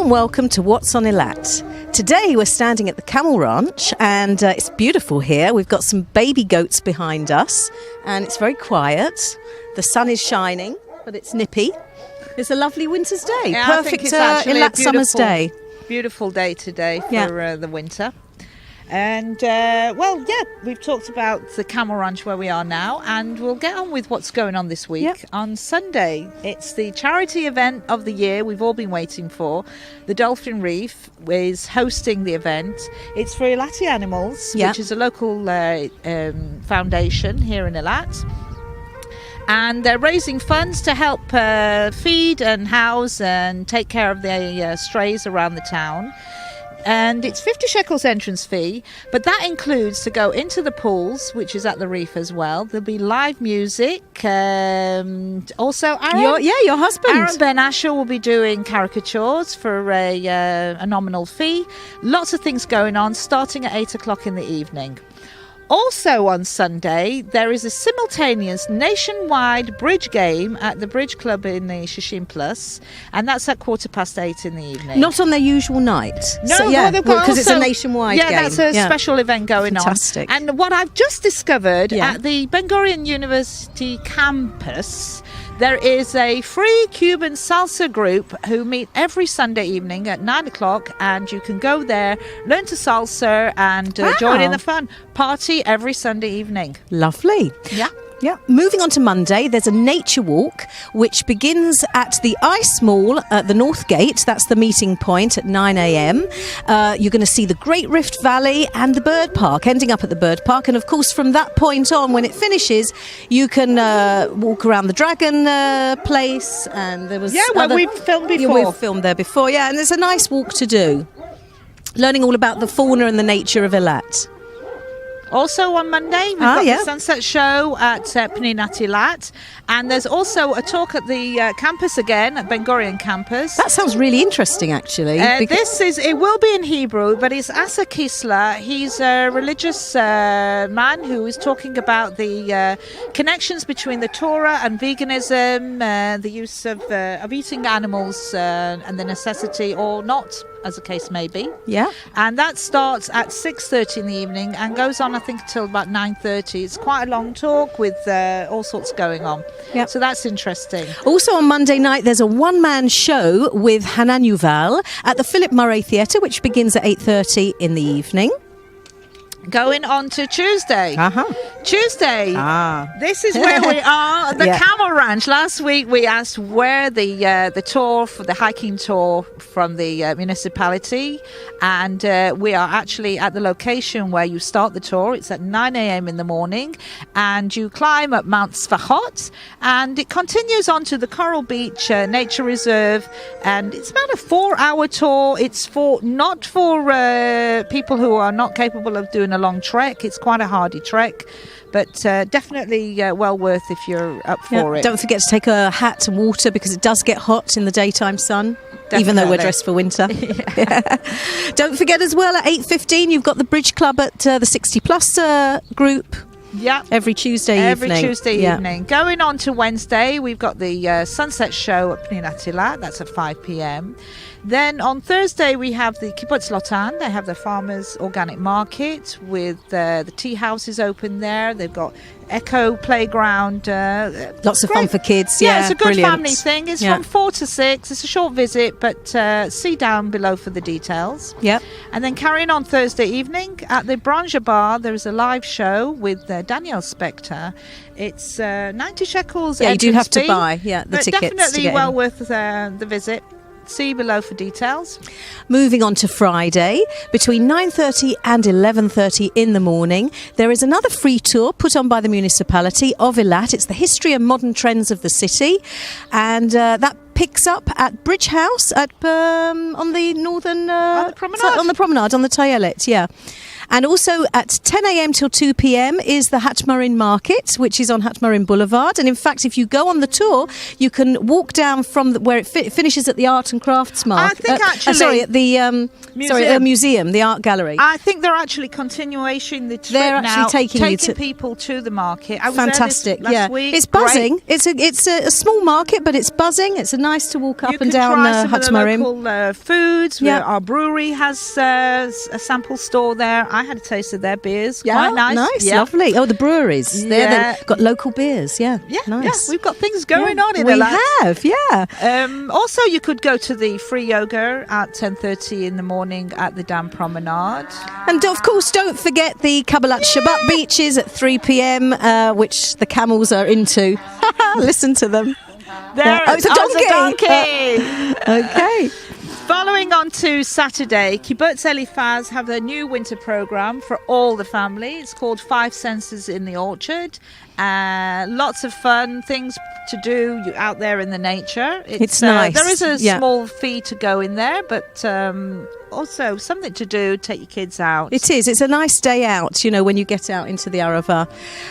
warm welcome to What's on Eilat. Today we're standing at the Camel Ranch and it's beautiful here. We've got some baby goats behind us and it's very quiet. The sun is shining, but it's nippy. It's a lovely winter's day. Yeah, Perfect Eilat summer's day. Beautiful day today for the winter. And, we've talked about the Camel Ranch where we are now, and we'll get on with what's going on this week. Yep. On Sunday, it's the charity event of the year we've all been waiting for. The Dolphin Reef is hosting the event. It's for Eilati Animals, which is a local foundation here in Eilat. And they're raising funds to help feed and house and take care of the strays around the town. And it's 50 shekels entrance fee, but that includes to go into the pools, which is at the reef as well. There'll be live music. Also, your husband. Aaron Ben Asher will be doing caricatures for a nominal fee. Lots of things going on, starting at 8 o'clock in the evening. Also on Sunday, there is a simultaneous nationwide bridge game at the Bridge Club in the Shishim Plus, and that's at 8:15 in the evening. Not on their usual night. No, because it's a nationwide game. Yeah, that's a special event going Fantastic. on. And what I've just discovered at the Ben Gurion University campus, there is a free Cuban salsa group who meet every Sunday evening at 9 o'clock, and you can go there, learn to salsa, and join in the fun. Party every Sunday evening. Lovely. Yeah. Yeah. Moving on to Monday, there's a nature walk which begins at the Ice Mall at the North Gate. That's the meeting point at 9 a.m. You're going to see the Great Rift Valley and the Bird Park, ending up at the Bird Park. And of course, from that point on, when it finishes, you can walk around the Dragon place. And there was we've filmed before. Yeah, we've filmed there before. Yeah, and it's a nice walk to do. Learning all about the fauna and the nature of Eilat. Also on Monday, we've got the sunset show at Pninat Eilat, and there's also a talk at the campus again, at Ben Gurion campus. That sounds really interesting, actually. It will be in Hebrew, but it's Asa Kisler. He's a religious man who is talking about the connections between the Torah and veganism, the use of eating animals and the necessity or not, as the case may be. Yeah. And that starts at 6:30 in the evening and goes on, I think, until about 9:30. It's quite a long talk with all sorts going on. Yep. So that's interesting. Also on Monday night, there's a one-man show with Hanan Yuval at the Philip Murray Theatre, which begins at 8:30 in the evening. Going on to Tuesday. Tuesday. This is where we are at the Camel Ranch. Last week we asked where the tour for the hiking tour from the municipality, and we are actually at the location where you start the tour. It's at 9 a.m. in the morning, and you climb up Mount Sfachot, and it continues on to the Coral Beach Nature Reserve, and it's about a 4-hour tour. It's not for people who are not capable of doing a long trek. It's quite a hardy trek, but definitely well worth if you're up for it. Don't forget to take a hat and water because it does get hot in the daytime sun. Definitely. Even though we're dressed for winter. Don't forget as well, at 8:15 you've got the Bridge Club at the 60 plus group. Yeah. Every Tuesday evening. Going on to Wednesday, we've got the sunset show at Pninat Eilat. That's at 5 p.m. Then on Thursday, we have the Kibbutz Lotan. They have the farmers' organic market with the tea houses open there. They've got Echo Playground. Lots of fun for kids. Yeah, it's a good brilliant. family thing. It's from 4 to 6. It's a short visit, but see down below for the details. Yep. And then carrying on Thursday evening at the Branja Bar, there is a live show with Daniel Spector. It's 90 shekels. Yeah, you do have to fee, buy the tickets. Definitely well worth the visit. See below for details. Moving on to Friday, between 9:30 and 11:30 in the morning, there is another free tour put on by the municipality of Eilat. It's the history and modern trends of the city, and that picks up at Bridge House on the northern on the promenade, on the Tayelet, And also at 10 a.m. till 2 p.m. is the Hatmarin Market, which is on Hatmarin Boulevard. And in fact, if you go on the tour, you can walk down from where it finishes at the Art and Crafts Market. I think actually... at the museum, the art gallery. I think they're actually continuing the trip They're now, actually taking people to the market. I was fantastic, there last week. It's buzzing. Great. It's a small market, but it's buzzing. It's nice to walk up and down Hatmarin. Local foods. Our brewery has a sample store there. I had a taste of their beers. Yeah, quite nice. Lovely. Oh, the breweries. They've got local beers. Yeah, nice. Yeah, we've got things going on in Eilat. We have, also, you could go to the free yoga at 10:30 in the morning at the Dam Promenade. And of course, don't forget the Kabbalat Shabbat beaches at 3 p.m, which the camels are into. Listen to them. It's a donkey. Okay. Following on to Saturday, Kibbutz Eliphaz have their new winter program for all the family. It's called 5 Senses in the Orchard. Lots of fun things to do out there in the nature. It's nice. There is a small fee to go in there, but also something to do, take your kids out. It is. It's a nice day out, when you get out into the Arava.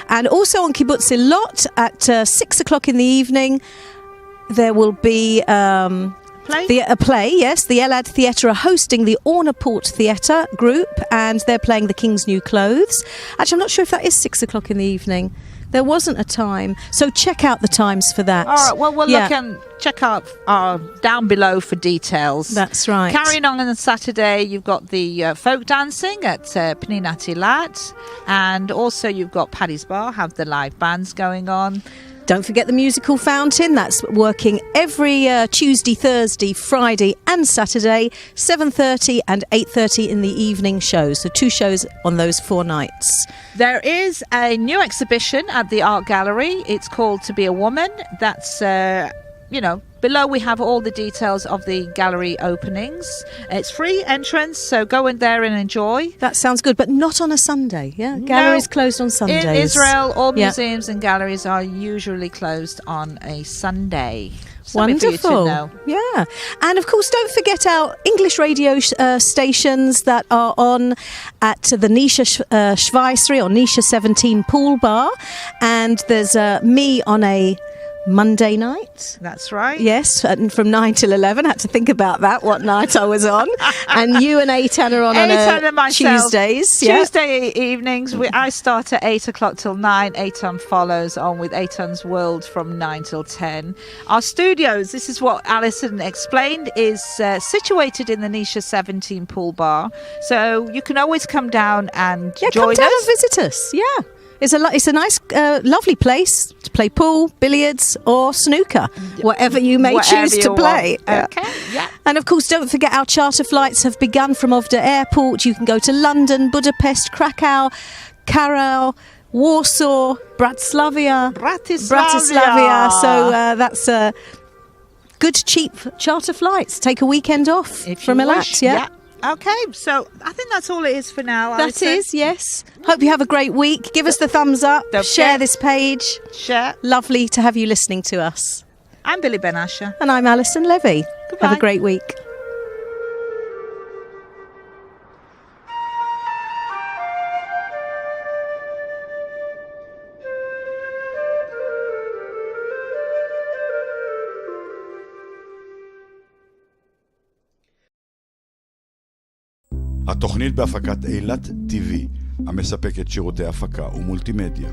And also on Kibbutz Eilat at 6 o'clock in the evening, there will be... a play, yes. The Eilat Theatre are hosting the Ornaport Theatre group, and they're playing The King's New Clothes. Actually, I'm not sure if that is 6 o'clock in the evening. There wasn't a time, so check out the times for that. All right, well, we'll look and check out down below for details. That's right. Carrying on Saturday, you've got the folk dancing at Pninat Eilat, and also you've got Paddy's Bar, have the live bands going on. Don't forget the musical fountain. That's working every Tuesday, Thursday, Friday and Saturday, 7:30 and 8:30 in the evening shows. So 2 shows on those 4 nights. There is a new exhibition at the Art Gallery. It's called To Be a Woman. That's, below we have all the details of the gallery openings. It's free entrance, so go in there and enjoy. That sounds good, but not on a Sunday, yeah? Galleries closed on Sundays. In Israel, all museums and galleries are usually closed on a Sunday. Something Wonderful. For you to know. Yeah. And of course, don't forget our English radio stations that are on at the Nisha 17 or Nisha 17 pool bar. And there's me on a Monday night. That's right. Yes, from 9 till 11. I had to think about that, what night I was on. And you and Eitan are on Tuesdays. Tuesday evenings. I start at 8 o'clock till 9. Eitan follows on with Eitan's World from 9 till 10. Our studios, this is what Alison explained, is situated in the Nisha 17 pool bar. So you can always come down and join us. Come down and visit us. Yeah. It's a nice, lovely place to play pool, billiards or snooker, whatever you may choose to play. Okay, yeah. And of course, don't forget our charter flights have begun from Ovda Airport. You can go to London, Budapest, Krakow, Karau, Warsaw, Bratislava. So that's good, cheap charter flights. Take a weekend off from Eilat. Yeah. Okay, so I think that's all it is for now. That is, yes. Hope you have a great week. Give us the thumbs up. Share this page. Share. Lovely to have you listening to us. I'm Billy Ben Asher. And I'm Alison Levy. Goodbye. Have a great week. התוכנית בהפקת אילת TV, המספקת שירותי הפקה ומולטימדיה.